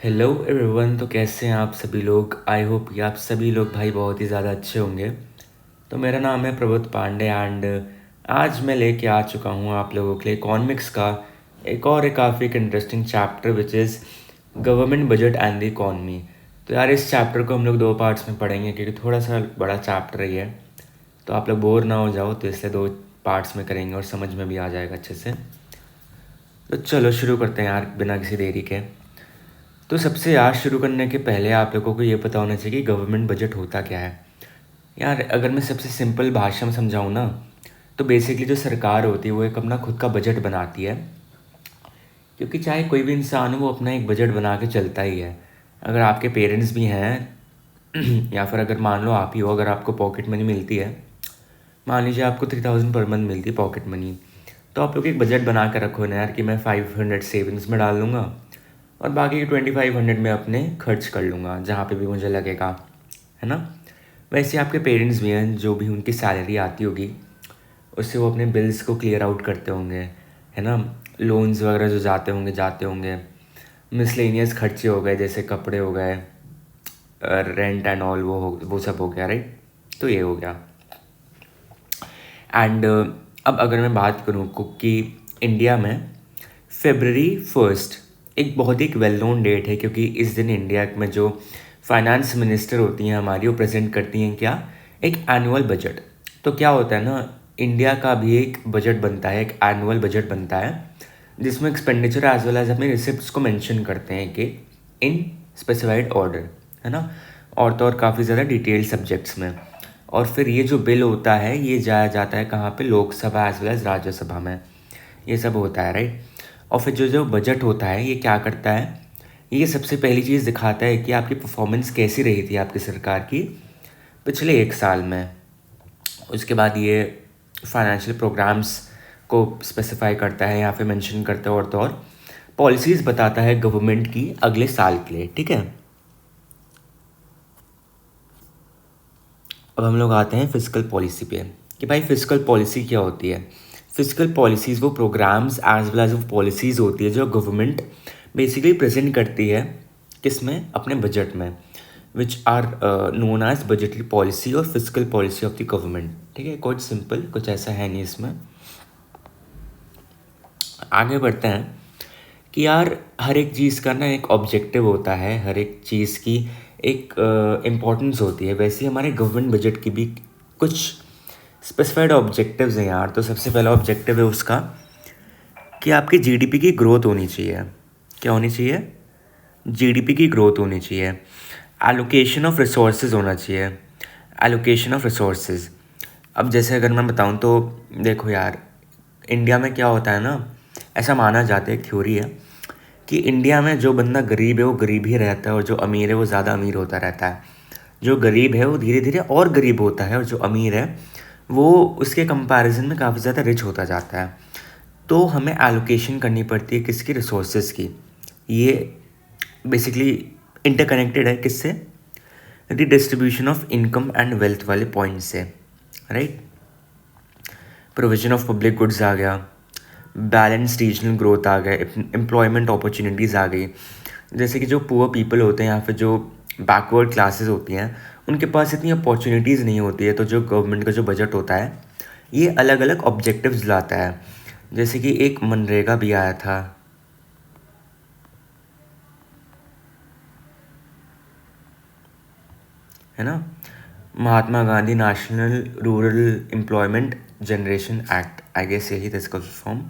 Hello everyone. तो कैसे हैं आप सभी लोग। आई होप कि आप सभी लोग भाई बहुत ही ज़्यादा अच्छे होंगे। तो मेरा नाम है प्रबोध पांडे एंड आज मैं लेके आ चुका हूँ आप लोगों के लिए इकोनॉमिक्स का एक काफ़ी interesting chapter which is government budget and the economy. तो यार इस चैप्टर को हम लोग दो पार्ट्स में पढ़ेंगे क्योंकि थोड़ा सा बड़ा चैप्टर ही है, तो आप लोग बोर ना हो जाओ, तो इसलिए दो पार्ट्स में करेंगे और समझ में भी आ जाएगा अच्छे से। तो चलो शुरू करते हैं यार बिना किसी देरी के। तो सबसे यार शुरू करने के पहले आप लोगों को ये पता होना चाहिए कि गवर्नमेंट बजट होता क्या है। यार अगर मैं सबसे सिंपल भाषा में समझाऊँ ना, तो बेसिकली जो सरकार होती है वो एक अपना खुद का बजट बनाती है, क्योंकि चाहे कोई भी इंसान हो वो अपना एक बजट बना के चलता ही है। अगर आपके पेरेंट्स भी हैं या फिर अगर मान लो आप ही हो, अगर आपको पॉकेट मनी मिलती है, मान लीजिए आपको 3000 पर मंथ मिलती है पॉकेट मनी, तो आप लोग एक बजट बना के रखो ना यार कि मैं 500 सेविंग्स में डाल लूँगा और बाकी के 2500 में अपने खर्च कर लूँगा जहाँ पे भी मुझे लगेगा, है ना। वैसे आपके पेरेंट्स भी हैं, जो भी उनकी सैलरी आती होगी उससे वो अपने बिल्स को क्लियर आउट करते होंगे, है ना। लोन्स वगैरह जो जाते होंगे मिसलेनियस खर्चे हो गए, जैसे कपड़े हो गए, रेंट एंड ऑल, वो सब हो गया, राइट। तो ये हो गया। एंड अब अगर मैं बात करूँ कि इंडिया में February 1 एक बहुत ही वेल नोन डेट है, क्योंकि इस दिन इंडिया में जो फाइनेंस मिनिस्टर होती हैं हमारी, वो प्रेजेंट करती हैं क्या, एक एनुअल बजट। तो क्या होता है ना, इंडिया का भी एक बजट बनता है, एक एनुअल बजट बनता है, जिसमें एक्सपेंडिचर एज वेल एज अपने रिसिप्ट्स को मेंशन करते हैं कि इन स्पेसिफाइड ऑर्डर, है ना। और तो और काफ़ी ज़्यादा डिटेल सब्जेक्ट्स में। और फिर ये जो बिल होता है ये जाया जाता है कहाँ पे, Lok Sabha as well as Rajya Sabha में, ये सब होता है, राइट। और फिर जो जो बजट होता है ये क्या करता है, ये सबसे पहली चीज़ दिखाता है कि आपकी परफॉर्मेंस कैसी रही थी आपकी सरकार की पिछले एक साल में। उसके बाद ये फाइनेंशियल प्रोग्राम्स को स्पेसिफाई करता है, यहाँ पे मेंशन करता है, और तो और पॉलिसीज़ बताता है गवर्नमेंट की अगले साल के लिए, ठीक है। अब हम लोग आते हैं फिजिकल पॉलिसी पे कि भाई फिजिकल पॉलिसी क्या होती है। फिजिकल पॉलिसीज़ वो प्रोग्राम्स एज वेल एज वो पॉलिसीज़ होती है जो गवर्नमेंट बेसिकली प्रेजेंट करती है, किस में, अपने बजट में, which are known as budgetary policy और physical policy of the government, ठीक है। कुछ सिंपल, कुछ ऐसा है नहीं इसमें। आगे बढ़ते हैं कि यार हर एक चीज़ का ना एक ऑब्जेक्टिव होता है, हर एक चीज़ की एक इम्पोर्टेंस होती है। वैसे ही हमारे गवर्नमेंट बजट की भी कुछ स्पेसिफाइड ऑब्जेक्टिव्स हैं यार। तो सबसे पहला ऑब्जेक्टिव है उसका कि आपकी जीडीपी की ग्रोथ होनी चाहिए। क्या होनी चाहिए, जीडीपी की ग्रोथ होनी चाहिए। एलोकेशन ऑफ रिसोर्सेज होना चाहिए, एलोकेशन ऑफ रिसोर्सेज। अब जैसे अगर मैं बताऊं तो देखो यार, इंडिया में क्या होता है ना, ऐसा माना जाता है, एक थ्योरी है कि इंडिया में जो बंदा गरीब है वो गरीब ही रहता है और जो अमीर है वो ज़्यादा अमीर होता रहता है। जो गरीब है वो धीरे धीरे और गरीब होता है और जो अमीर है वो उसके कंपैरिजन में काफ़ी ज़्यादा रिच होता जाता है। तो हमें एलोकेशन करनी पड़ती है किसकी, रिसोर्सेज की। ये बेसिकली इंटरकनेक्टेड है किससे, distribution of income and wealth वाले पॉइंट से, right. Provision of public goods आ गया, बैलेंस रीजनल ग्रोथ आ गया, एम्प्लॉयमेंट अपॉर्चुनिटीज़ आ गई। जैसे कि जो पुअर पीपल होते हैं या फिर जो बैकवर्ड क्लासेस होती हैं उनके पास इतनी अपॉर्चुनिटीज़ नहीं होती है, तो जो गवर्नमेंट का जो बजट होता है ये अलग अलग ऑब्जेक्टिव्स लाता है। जैसे कि एक मनरेगा भी आया था, है ना, Mahatma Gandhi national rural employment generation act, I guess यही था इसका फॉर्म।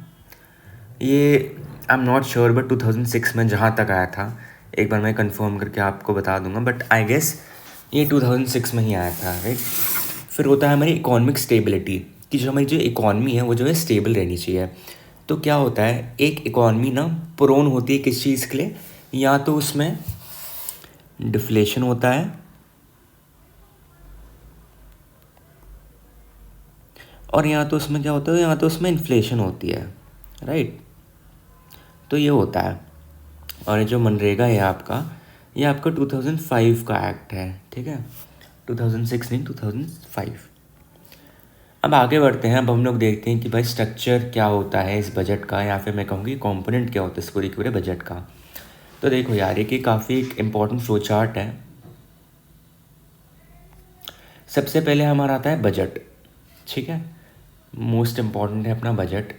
ये I am not sure but 2006 में जहाँ तक आया था, एक बार मैं कंफर्म करके आपको बता दूंगा, बट आई गेस ये 2006 में ही आया था, राइट। फिर होता है हमारी इकोनॉमिक स्टेबिलिटी, कि जो हमारी जो इकॉनमी है वो जो है स्टेबल रहनी चाहिए। तो क्या होता है, एक इकॉनमी ना प्रोन होती है किस चीज़ के लिए, या तो उसमें डिफ्लेशन होता है और यहाँ तो उसमें क्या होता है, यहाँ तो उसमें इन्फ्लेशन होती है, राइट। तो ये होता है। और ये जो मनरेगा है आपका, ये आपका 2005 का एक्ट है, ठीक है, 2006 नहीं, 2005। अब आगे बढ़ते हैं। अब हम लोग देखते हैं कि भाई स्ट्रक्चर क्या होता है इस बजट का, या फिर मैं कहूँगी कंपोनेंट क्या होता है इस पूरे के पूरे बजट का। तो देखो यार, ये काफ़ी एक इम्पॉर्टेंट फ्लो चार्ट है। सबसे पहले हमारा आता है बजट, ठीक है, मोस्ट इम्पॉर्टेंट है अपना बजट।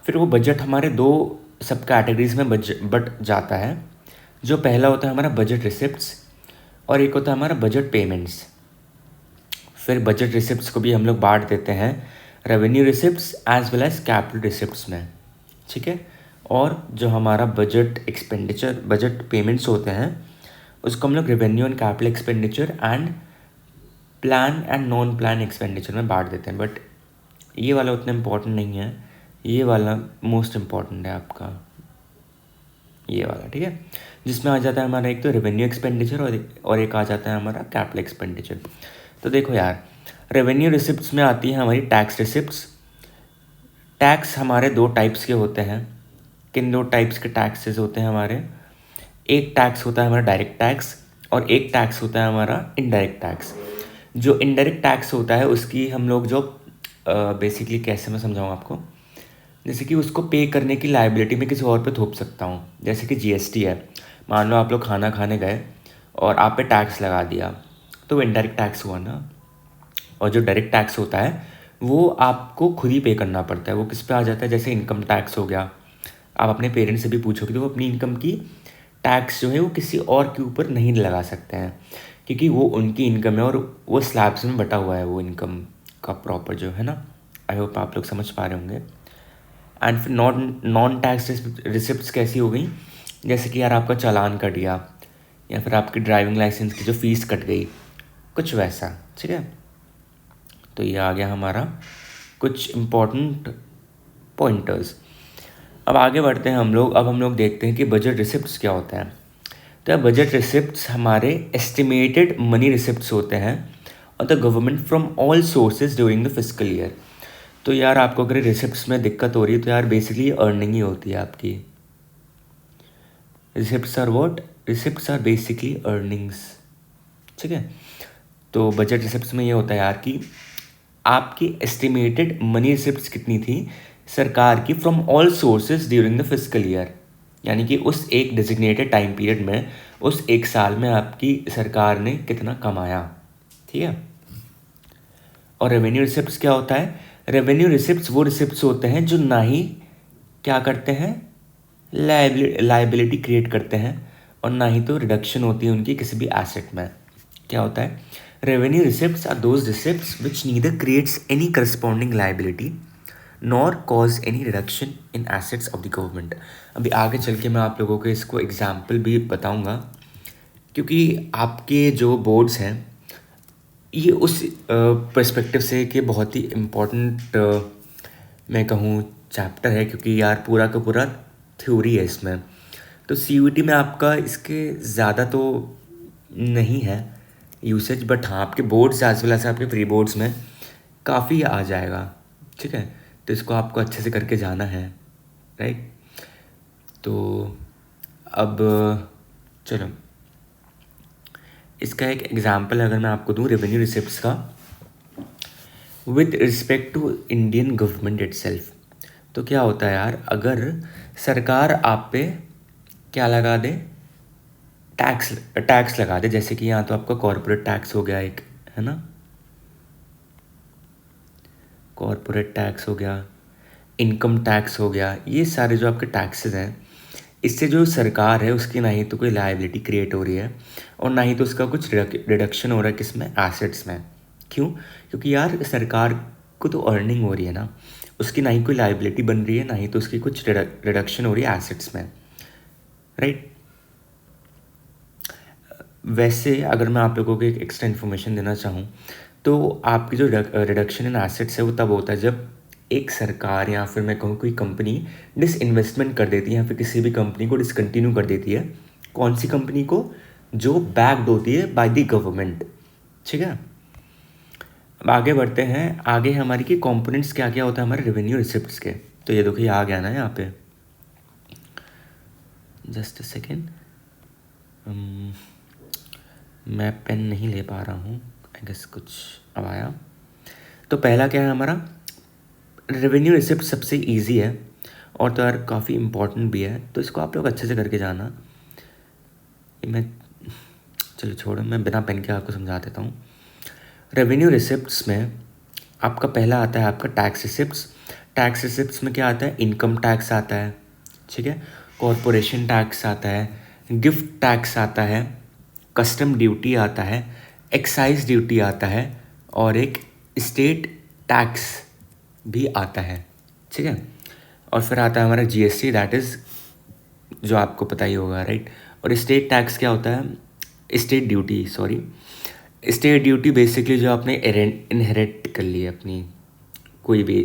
फिर वो बजट हमारे दो सब कैटेगरीज में बट जाता है। जो पहला होता है हमारा बजट रिसिप्ट्स और एक होता है हमारा बजट पेमेंट्स। फिर बजट रिसिप्ट्स को भी हम लोग बांट देते हैं revenue receipts as well as capital receipts में, ठीक है। और जो हमारा बजट एक्सपेंडिचर बजट पेमेंट्स होते हैं उसको हम लोग revenue and capital expenditure and plan and non plan expenditure में बांट देते हैं। बट ये वाला उतना इम्पोर्टेंट नहीं है, ये वाला मोस्ट इम्पॉर्टेंट है आपका, ये वाला, ठीक है, जिसमें आ जाता है हमारा एक तो रेवेन्यू एक्सपेंडिचर और एक आ जाता है हमारा कैपिटल एक्सपेंडिचर। तो देखो यार, रेवेन्यू रिसिप्ट्स में आती है हमारी टैक्स रिसिप्ट्स। टैक्स हमारे दो टाइप्स के होते हैं। किन दो टाइप्स के टैक्सेस होते हैं हमारे? एक टैक्स होता है हमारा डायरेक्ट टैक्स और एक टैक्स होता है हमारा इनडायरेक्ट टैक्स। जो इनडायरेक्ट टैक्स होता है उसकी हम लोग जो बेसिकली कैसे मैं समझाऊँ आपको, जैसे कि उसको पे करने की लाइबिलिटी में किसी और पे थोप सकता हूँ। जैसे कि जीएसटी है, मान लो आप लोग खाना खाने गए और आप पे टैक्स लगा दिया, तो वो इनडायरेक्ट टैक्स हुआ ना। और जो डायरेक्ट टैक्स होता है वो आपको खुद ही पे करना पड़ता है। वो किस पे आ जाता है? जैसे इनकम टैक्स हो गया, आप अपने पेरेंट्स से भी पूछोगे तो वो अपनी इनकम की टैक्स जो है वो किसी और के ऊपर नहीं लगा सकते हैं, क्योंकि वो उनकी इनकम है और वो स्लैब्स में बटा हुआ है वो इनकम का प्रॉपर जो है ना। आई होप आप लोग समझ पा रहे होंगे। एंड फिर नॉन टैक्स रिसिप्ट्स कैसी हो गई? जैसे कि यार आपका चालान कट गया या फिर आपकी ड्राइविंग लाइसेंस की जो फ़ीस कट गई, कुछ वैसा, ठीक है। तो ये आ गया हमारा कुछ इम्पोर्टेंट पॉइंटर्स। अब आगे बढ़ते हैं हम लोग। अब हम लोग देखते हैं कि बजट रिसिप्ट्स क्या होता है। तो बजट रिसिप्ट्स हमारे एस्टिमेटेड मनी रिसिप्ट्स होते हैं और the government from all sources during the fiscal year. तो यार आपको अगर रिसिप्ट्स में दिक्कत हो रही है तो यार बेसिकली अर्निंग ही होती है आपकी। Receipts are what? Receipts are basically earnings, ठीक है। तो बजट रिसिप्ट्स में ये होता है यार कि आपकी एस्टिमेटेड मनी रिसिप्ट्स कितनी थी सरकार की from all sources during the fiscal year, यानी कि उस एक डिजिग्नेटेड टाइम पीरियड में, उस एक साल में आपकी सरकार ने कितना कमाया, ठीक है। और रेवेन्यू रिसिप्ट्स क्या होता है? रेवेन्यू रिसिप्ट्स वो रिसिप्ट्स होते हैं जो ना ही क्या करते हैं, लाइबिलिटी क्रिएट करते हैं और ना ही तो रिडक्शन होती है उनकी किसी भी एसेट में। क्या होता है? Revenue receipts are those receipts which neither creates any corresponding liability nor cause any reduction in assets of the government. अभी आगे चल के मैं आप लोगों को इसको एग्जाम्पल भी बताऊंगा, क्योंकि आपके जो बोर्ड्स हैं ये उस पर्सपेक्टिव से कि बहुत ही इम्पोर्टेंट मैं कहूँ चैप्टर है, क्योंकि यार पूरा का पूरा थ्योरी है इसमें। तो सीयूईटी में आपका इसके ज़्यादा तो नहीं है यूसेज, बट हाँ आपके बोर्ड्स एज वेल एज आपके प्री बोर्ड्स में काफ़ी आ जाएगा, ठीक है। तो इसको आपको अच्छे से करके जाना है, राइट। तो अब चलो इसका एक एग्जांपल अगर मैं आपको दूँ रेवेन्यू रिसिप्ट्स का with respect to Indian government itself. तो क्या होता है यार, अगर सरकार आप पे क्या लगा दे, टैक्स लगा दे, जैसे कि यहाँ तो आपका कॉरपोरेट टैक्स हो गया एक, है ना, कॉरपोरेट टैक्स हो गया, इनकम टैक्स हो गया, ये सारे जो आपके टैक्सेस हैं इससे जो सरकार है उसकी ना ही तो कोई लायबिलिटी क्रिएट हो रही है और ना ही तो उसका कुछ रिडक्शन हो रहा है किसमें, एसेट्स में। क्यों? क्योंकि यार सरकार को तो अर्निंग हो रही है ना, उसकी ना ही कोई लायबिलिटी बन रही है ना ही तो उसकी कुछ रिडक्शन हो रही है एसेट्स में, राइट। वैसे अगर मैं आप लोगों को एक एक्स्ट्रा इन्फॉर्मेशन देना चाहूँ तो आपकी जो रिडक्शन इन एसेट्स है वो तब होता है जब एक सरकार या फिर मैं कहूँ कोई कंपनी डिसइन्वेस्टमेंट कर देती है या फिर किसी भी कंपनी को डिसकंटिन्यू कर देती है। कौन सी कंपनी को? जो बैक्ड होती है बाय द गवर्नमेंट, ठीक है। अब आगे बढ़ते हैं। आगे हमारी की कंपोनेंट्स क्या क्या होता है हमारे रेवेन्यू रिसिप्ट्स के। तो ये देखो ये आ गया ना यहाँ पे, जस्ट अ सेकेंड, मैं पेन नहीं ले पा रहा हूँ, आई गेस कुछ अब आया। तो पहला क्या है हमारा, रेवेन्यू रिसिप्ट सबसे इजी है और तो यार काफ़ी इम्पोर्टेंट भी है, तो इसको आप लोग अच्छे से करके जाना। मैं चलो छोड़ो, मैं बिना पेन के आपको समझा देता हूँ। रेवेन्यू रिसिप्ट्स में आपका पहला आता है आपका टैक्स रिसिप्ट्स। टैक्स रिसिप्ट्स में क्या आता है? इनकम टैक्स आता है, ठीक है, कॉरपोरेशन टैक्स आता है, गिफ्ट टैक्स आता है, कस्टम ड्यूटी आता है, एक्साइज ड्यूटी आता है, और एक स्टेट टैक्स भी आता है, ठीक है। और फिर आता है हमारा जीएसटी, दैट इज़ जो आपको पता ही होगा, राइट। और स्टेट टैक्स क्या होता है? State duty, sorry, state duty basically जो आपने इनहेरिट कर ली है अपनी कोई भी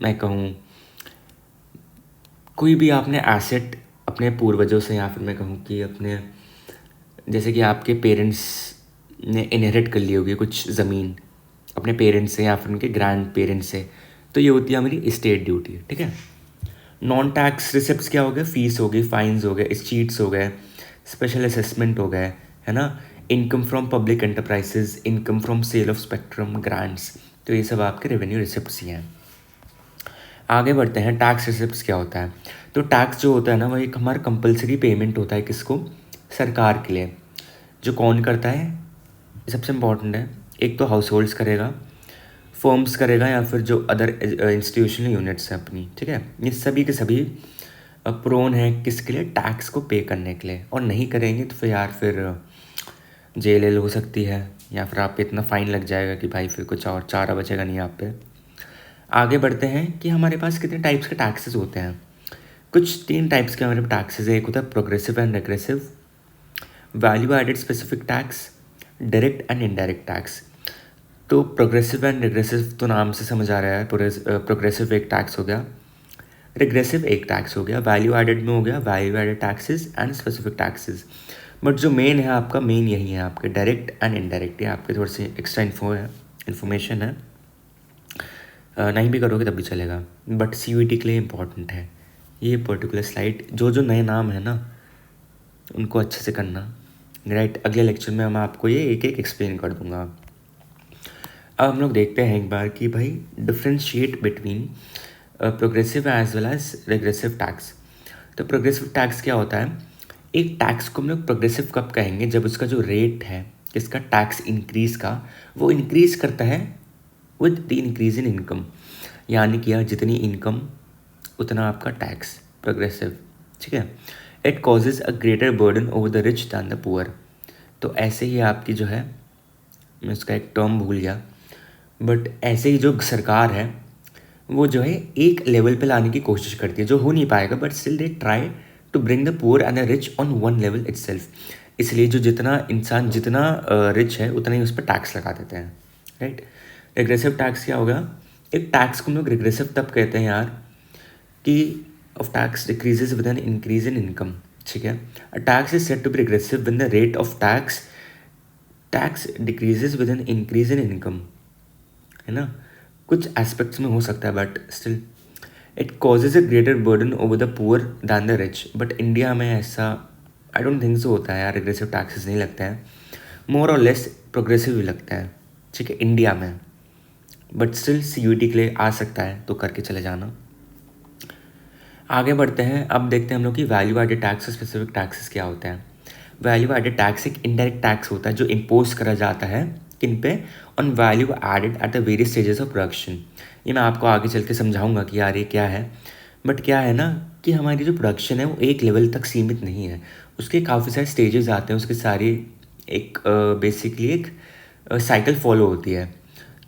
मैं कहूँ कोई भी आपने एसेट अपने पूर्वजों से, या फिर मैं कहूँ कि अपने, जैसे कि आपके पेरेंट्स ने इनहेरिट कर ली होगी कुछ ज़मीन अपने पेरेंट्स से या फिर उनके ग्रैंड पेरेंट्स से, तो ये होती है हमारी स्टेट ड्यूटी, ठीक है। नॉन टैक्स रिसिप्ट्स क्या हो गए? फीस हो गई, फाइन्स हो गए, चीट्स हो गए, स्पेशल असेसमेंट हो गए, है ना, income from public enterprises, income from sale of spectrum grants, तो ये सब आपके रेवेन्यू रिसिप्ट्स ही हैं। आगे बढ़ते हैं, टैक्स रिसिप्ट्स क्या होता है? तो टैक्स जो होता है ना, वो एक हमारा कंपलसरी पेमेंट होता है, किसको? सरकार के लिए। जो कौन करता है? सबसे इम्पॉर्टेंट है, एक तो हाउस होल्ड्स करेगा, फर्म्स करेगा, या फिर जो अदर इंस्टीट्यूशनल यूनिट्स हैं अपनी, ठीक है, ये सभी के सभी प्रोन है किसके लिए? टैक्स को पे करने के लिए। और नहीं करेंगे तो फिर यार फिर जेल हो सकती है, या फिर आप पे इतना फ़ाइन लग जाएगा कि भाई फिर कुछ और चारा बचेगा नहीं आप पे। आगे बढ़ते हैं कि हमारे पास कितने टाइप्स के टैक्सेस होते हैं। कुछ 3 टाइप्स के हमारे पास टैक्सेस है। एक होता है progressive and regressive, value added specific tax, direct and indirect tax. तो प्रोग्रेसिव एंड रिग्रेसिव तो नाम से समझ आ रहा है, प्रोग्रेसिव एक टैक्स हो गया, रिग्रेसिव एक टैक्स हो गया, वैल्यू एडेड में हो गया value added taxes and specific taxes. But जो मेन है आपका, मेन यही है आपके डायरेक्ट एंड इनडायरेक्ट। ये आपके थोड़ी सी एक्स्ट्रा इन्फॉर्मेशन है, नहीं भी करोगे तब भी चलेगा, बट सीयूईटी के लिए इम्पॉर्टेंट है ये पर्टिकुलर स्लाइड। जो जो नए नाम है ना उनको अच्छे से करना, राइट। अगले लेक्चर में मैं आपको ये एक एक एक्सप्लेन कर दूंगा। अब हम लोग देखते हैं एक बार कि भाई differentiate between progressive as well as regressive tax. तो प्रोग्रेसिव टैक्स क्या होता है? एक टैक्स को हम लोग प्रोग्रेसिव कब कहेंगे? जब उसका जो रेट है इसका टैक्स इंक्रीज़ का, वो इंक्रीज़ करता है with the increase in income, यानी कि यार जितनी इनकम उतना आपका टैक्स, प्रोग्रेसिव, ठीक है। It causes a greater burden over the rich than the poor. तो ऐसे ही आपकी जो है, मैं उसका एक टर्म भूल गया, बट ऐसे ही जो सरकार है वो जो है एक लेवल पे लाने की कोशिश करती है, जो हो नहीं पाएगा, but still they try to bring the poor and the rich on one level itself. इसलिए जो जितना इंसान जितना रिच है उतना ही उस पर टैक्स लगा देते हैं, राइट। रिग्रेसिव टैक्स क्या होगा? एक टैक्स को हम लोग रिग्रेसिव तब कहते हैं यार कि of tax decreases with an increase in income, ठीक है। A tax is said to be regressive when the rate of tax decreases with an increase in income, है ना। कुछ एस्पेक्ट्स में हो सकता है, but still it causes a greater burden over the poor than the rich. But India में ऐसा I don't think so होता है यार, रिग्रेसिव टैक्सेस नहीं लगते हैं, मोर और लेस प्रोग्रेसिव ही लगता है, ठीक है, इंडिया में। बट स्टिल सीयूईटी के लिए आ सकता है, तो करके चले जाना। आगे बढ़ते हैं, अब देखते हैं हम लोग कि वैल्यू एडेड टैक्स और स्पेसिफिक टैक्सेस क्या होते हैं। वैल्यू एडेड टैक्स एक इनडायरेक्ट टैक्स होता है जो इम्पोज करा जाता है किन पे? On value added at the various stages of production. ये मैं आपको आगे चल के समझाऊंगा कि यार ये क्या है। बट क्या है ना कि हमारी जो प्रोडक्शन है वो एक लेवल तक सीमित नहीं है, उसके काफ़ी सारे स्टेजेस आते हैं, उसके सारी एक बेसिकली एक साइकिल फॉलो होती है।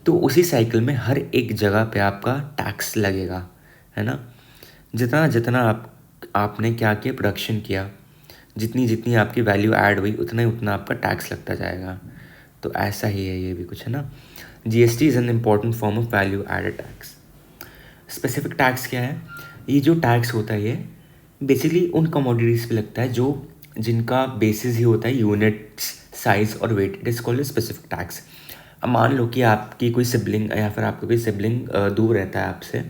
तो उसी साइकिल में हर एक जगह पे आपका टैक्स लगेगा, है ना। जितना जितना आपने क्या किया, प्रोडक्शन किया, जितनी जितनी आपकी वैल्यू ऐड हुई उतना ही उतना आपका टैक्स लगता जाएगा। तो ऐसा ही है ये भी कुछ, है ना। GST is an important form of value added tax. Specific tax क्या है? ये जो टैक्स होता है ये बेसिकली उन कमोडिटीज़ पे लगता है जो जिनका बेसिस ही होता है यूनिट्स, साइज और weight. It is called specific tax. अब मान लो कि आपकी कोई सिबलिंग या फिर आपका कोई सिबलिंग दूर रहता है आपसे,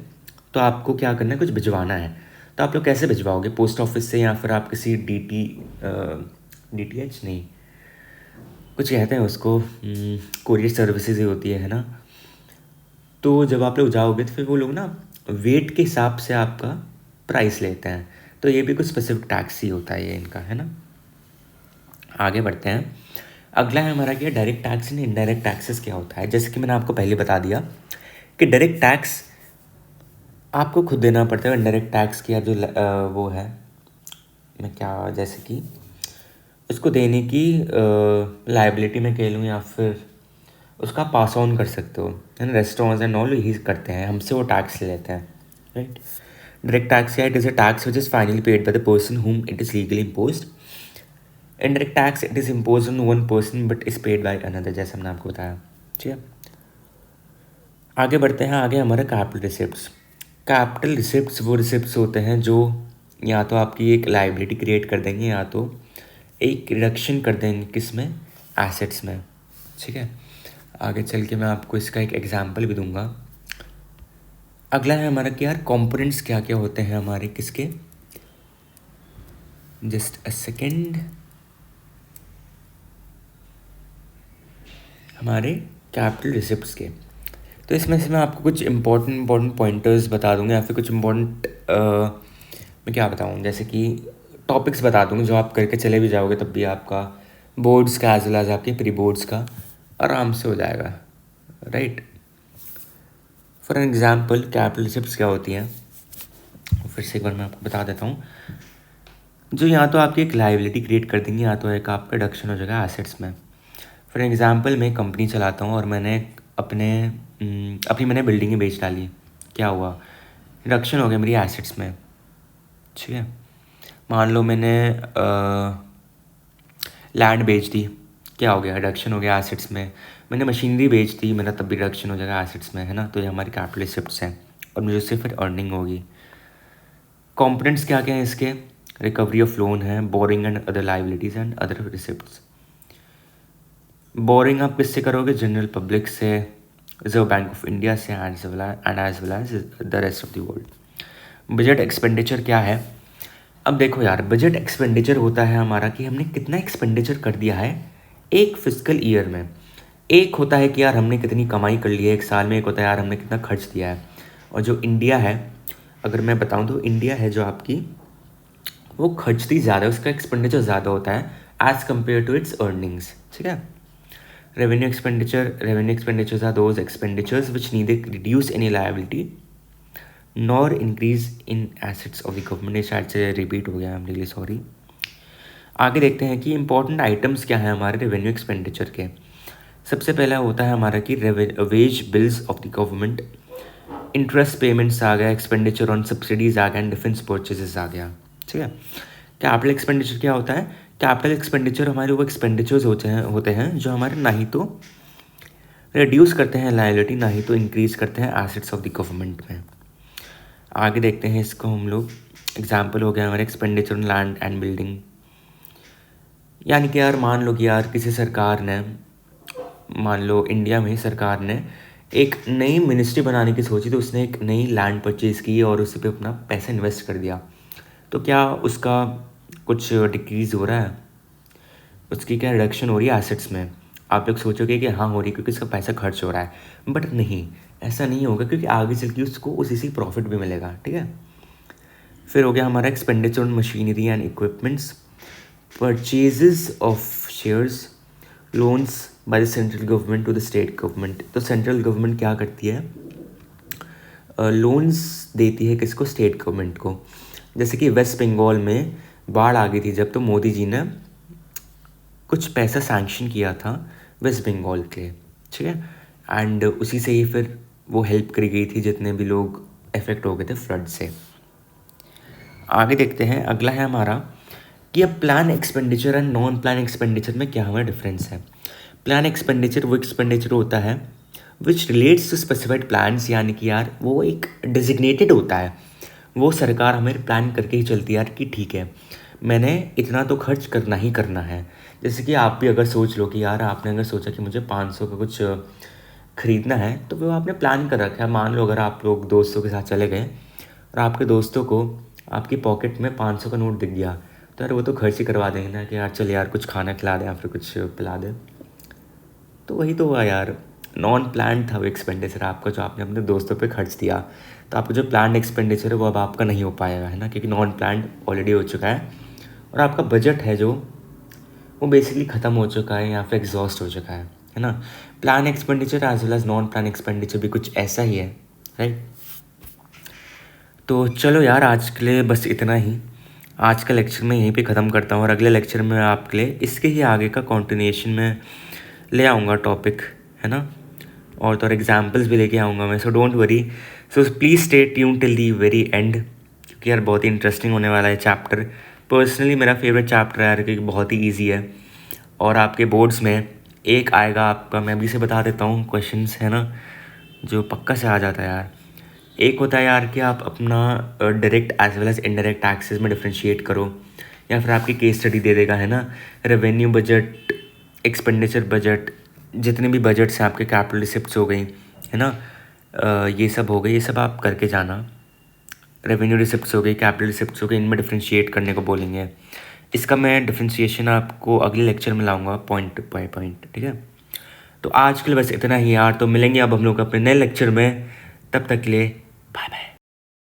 तो आपको क्या करना है, कुछ भिजवाना है। तो आप लोग कैसे भिजवाओगे? पोस्ट ऑफिस से, या फिर आप किसी डीटीएच नहीं, कुछ कहते हैं उसको, कोरियर सर्विसेज ही होती है ना। तो जब आप लोग जाओगे तो फिर वो लोग ना वेट के हिसाब से आपका प्राइस लेते हैं। तो ये भी कुछ स्पेसिफिक टैक्स ही होता है ये इनका, है ना। आगे बढ़ते हैं। अगला है हमारा क्या, direct tax and indirect taxes क्या होता है। जैसे कि मैंने आपको पहले बता दिया कि डायरेक्ट टैक्स आपको खुद देना पड़ता है। इनडायरेक्ट टैक्स की आप जो वो है, मैं क्या, जैसे कि उसको देने की लाइबिलिटी में कह लूँ, या फिर उसका पास ऑन कर सकते हो, है ना। रेस्टोरेंट्स एंड ऑल यही करते हैं, हमसे वो टैक्स ले लेते हैं, राइट। डायरेक्ट टैक्स क्या है, it is a tax which is finally paid by the person whom it is legally imposed. Indirect tax, it is imposed on one person but is paid by another, जैसे हमने आपको बताया, ठीक है। आगे बढ़ते हैं। आगे हमारा कैपिटल रिसिप्ट्स। कैपिटल रिसिप्ट्स वो रिसिप्ट्स होते हैं जो या तो आपकी एक लाइबिलिटी क्रिएट कर देंगे या तो एक रिडक्शन कर देंगे, किस में, एसेट्स में, ठीक है। आगे चल के मैं आपको इसका एक एग्जांपल भी दूंगा। अगला है हमारा कि यार कंपोनेंट्स क्या क्या होते हैं हमारे किसके, जस्ट अ सेकेंड, हमारे कैपिटल रिसिप्ट्स के। तो इसमें से मैं आपको कुछ इंपॉर्टेंट पॉइंटर्स बता दूंगा, या फिर कुछ इंपॉर्टेंट मैं क्या बताऊँ, जैसे कि टॉपिक्स बता दूंगा जो आप करके चले भी जाओगे तब भी आपका बोर्ड्स का एज वेल एज आपके प्री बोर्ड्स का आराम से हो जाएगा, right. For example capital receipts क्या होती हैं, फिर से एक बार मैं आपको बता देता हूँ। जो या तो आपकी एक लाइबिलिटी क्रिएट कर देंगी, या तो एक आपका रिडक्शन हो जाएगा एसेट्स में। फॉर एग्जांपल मैं कंपनी चलाता हूँ और मैंने अपनी मैंने बिल्डिंगें बेच डाली, क्या हुआ, रिडक्शन हो गया मेरी एसेट्स में, ठीक है। मान लो मैंने लैंड बेच दी, क्या हो गया, रिडक्शन हो गया एसेट्स में। मैंने मशीनरी बेच दी, मेरा तब भी रिडक्शन हो जाएगा एसेट्स में, है ना। तो ये हमारी कैपिटल रिसिप्ट्स हैं और मुझे उससे फिर अर्निंग होगी। कंपोनेंट्स क्या क्या हैं इसके, रिकवरी ऑफ लोन है, borrowing and other liabilities and other receipts. Borrowing आप किससे करोगे, जनरल पब्लिक से, रिजर्व बैंक ऑफ इंडिया से, and as well as the rest of the world. Budget expenditure क्या है, अब देखो यार, बजट एक्सपेंडिचर होता है हमारा कि हमने कितना एक्सपेंडिचर कर दिया है एक फिजिकल ईयर में। एक होता है कि यार हमने कितनी कमाई कर ली है एक साल में, एक होता है यार हमने कितना खर्च दिया है। और जो इंडिया है, अगर मैं बताऊं तो इंडिया है जो आपकी, वो खर्चती ज़्यादा है, उसका एक्सपेंडिचर ज़्यादा होता है as compare to its earnings, ठीक है। Revenue expenditures are those expenditures which neither reduce any liability nor increase in assets of the government। ये शायद से रिपीट हो गया, आई एम रियली सॉरी। आगे देखते हैं कि इंपॉर्टेंट आइटम्स क्या है हमारे रेवेन्यू एक्सपेंडिचर के। सबसे पहला होता है हमारा कि wage bills of the government, interest payments आ गया, एक्सपेंडिचर ऑन सब्सिडीज आ गया, एंड डिफेंस परचेजेस आ गया, ठीक है। कैपिटल एक्सपेंडिचर क्या होता है, कैपिटल एक्सपेंडिचर हमारे वो एक्सपेंडिचर्स होते हैं जो हमारे ना ही तो रिड्यूस करते हैं लायबिलिटी, ना ही तो इंक्रीज करते हैं एसेट्स ऑफ द गवर्नमेंट में। आगे देखते हैं इसको हम लोग, एग्जाम्पल हो गया हमारे expenditure on land and building. यानी कि यार मान लो कि यार किसी सरकार ने, मान लो इंडिया में सरकार ने एक नई मिनिस्ट्री बनाने की सोची, तो उसने एक नई लैंड परचेज़ की और उस पर अपना पैसा इन्वेस्ट कर दिया। तो क्या उसका कुछ डिक्रीज़ हो रहा है, उसकी क्या रिडक्शन हो रही है एसेट्स में। आप लोग सोचोगे कि हाँ हो रही है क्योंकि उसका पैसा खर्च हो रहा है, बट नहीं, ऐसा नहीं होगा, क्योंकि आगे चल के उसको उसी से प्रॉफिट भी मिलेगा, ठीक है। फिर हो गया हमारा expenditure on machinery and equipments, purchases of shares, loans by the central government to the state government. तो सेंट्रल गवर्नमेंट क्या करती है, लोन्स देती है किसको, स्टेट गवर्नमेंट को। जैसे कि वेस्ट बंगाल में बाढ़ आ गई थी जब, तो मोदी जी ने कुछ पैसा सैंक्शन किया था वेस्ट बंगाल के, ठीक है। एंड उसी से ही फिर वो हेल्प करी गई थी जितने भी लोग अफेक्ट हो गए थे फ्लड से। आगे देखते हैं, अगला है हमारा कि अब plan expenditure and non plan expenditure में क्या हमारा डिफरेंस है। प्लान एक्सपेंडिचर वो एक्सपेंडिचर होता है which relates to specified plans, यानी कि यार वो एक डिजिग्नेटेड होता है, वो सरकार हमें प्लान करके ही चलती है यार कि ठीक है मैंने इतना तो खर्च करना ही करना है। जैसे कि आप भी अगर सोच लो कि यार आपने अगर सोचा कि मुझे 500 का कुछ ख़रीदना है, तो वो आपने प्लान कर रखा है। मान लो अगर आप लोग दोस्तों के साथ चले गए और आपके दोस्तों को आपकी पॉकेट में 500 का नोट दिख गया, तो यार वो तो खर्च ही करवा देंगे ना कि यार चल यार कुछ खाना खिला दे या फिर कुछ पिला दे। तो वही तो हुआ यार, नॉन प्लान था वो एक्सपेंडिचर आपका, जो आपने अपने दोस्तों पे खर्च दिया। तो आपका जो प्लान एक्सपेंडिचर है वो अब आपका नहीं हो पाएगा, है ना, क्योंकि नॉन प्लान ऑलरेडी हो चुका है। और आपका बजट है जो, वो बेसिकली ख़त्म हो चुका है या फिर एग्जॉस्ट हो चुका है ना। Plan expenditure as well as non plan expenditure भी कुछ ऐसा ही है, राइट। तो चलो यार, आज के लिए बस इतना ही। आज का लेक्चर मैं यहीं पे ख़त्म करता हूँ और अगले लेक्चर में आपके लिए इसके ही आगे का कॉन्टिन्यूएशन में ले आऊँगा टॉपिक, है ना। और एग्जाम्पल्स भी लेके आऊँगा मैं, so don't worry. So please stay tune till the very and, क्योंकि यार बहुत ही इंटरेस्टिंग होने वाला है चैप्टर। पर्सनली मेरा फेवरेट चैप्टर है यार, क्योंकि बहुत ही ईजी है। और आपके बोर्ड्स में एक आएगा आपका, मैं अभी से बता देता हूँ क्वेश्चंस, है ना, जो पक्का से आ जाता है यार। एक होता है यार कि आप अपना direct as well as indirect taxes में डिफ्रेंशिएट करो, या फिर आपकी केस स्टडी दे देगा, है ना। रेवेन्यू बजट, एक्सपेंडिचर बजट, जितने भी बजट्स हैं आपके, कैपिटल रिसिप्ट्स हो गई, है ना, ये सब हो गई, ये सब आप करके जाना। रेवेन्यू रिसिप्ट्स हो गई, कैपिटल रिसिप्ट्स हो गई, इनमें डिफ्रेंशिएट करने को बोलेंगे। इसका मैं डिफ्रेंशिएशन आपको अगले लेक्चर में लाऊंगा पॉइंट बाय पॉइंट, ठीक है। तो आज के लिए बस इतना ही यार, तो मिलेंगे अब हम लोग अपने नए लेक्चर में। तब तक के लिए